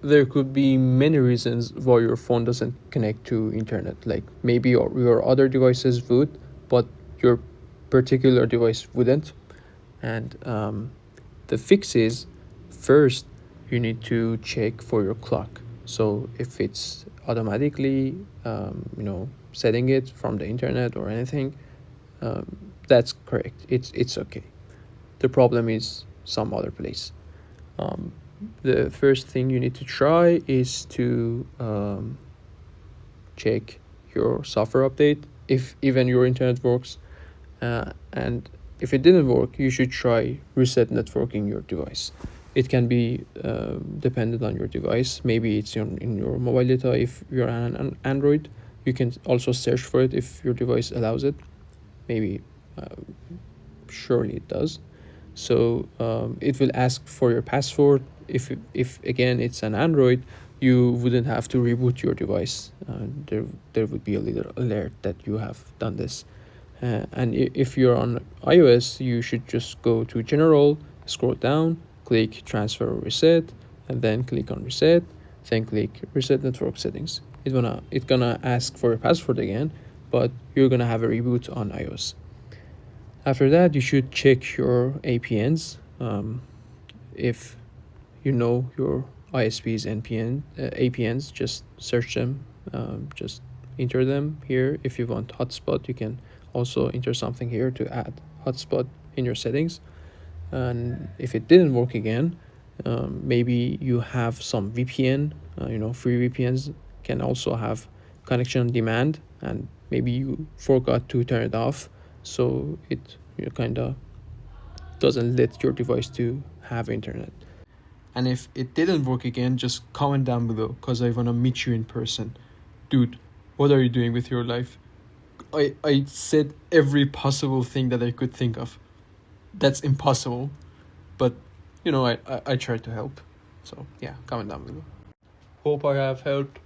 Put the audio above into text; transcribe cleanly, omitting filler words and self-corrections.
there could be many reasons why your phone doesn't connect to internet. Like maybe your other devices would, but your particular device wouldn't. And the fix is, first you need to check for your clock. So if it's automatically setting it from the internet or anything, that's correct. It's okay. The problem is some other place. um, the first thing you need to try is to check your software update if even your internet works. And if it didn't work, you should try reset networking your device. It can be dependent on your device. Maybe it's in your mobile data. If you're an Android, you can also search for it if your device allows it. Maybe, surely it does. So it will ask for your password. If again it's an Android, you wouldn't have to reboot your device. There would be a little alert that you have done this. And if you're on iOS, you should just go to General, scroll down, click Transfer or Reset, and then click on Reset, then click Reset Network Settings. It's gonna ask for a password again, but you're gonna have a reboot on iOS. After that, you should check your APNs. If you know your ISP's APNs, just search them. Just enter them here. If you want hotspot, you can also enter something here to add hotspot in your settings. And if it didn't work again, maybe you have some VPN. Free VPNs can also have connection on demand, and maybe you forgot to turn it off, so it kind of doesn't let your device to have internet. And if it didn't work again, just comment down below, because I want to meet you in person. Dude, what are you doing with your life? I said every possible thing that I could think of. That's impossible, but I tried to help. So yeah, comment down below. Hope I have helped.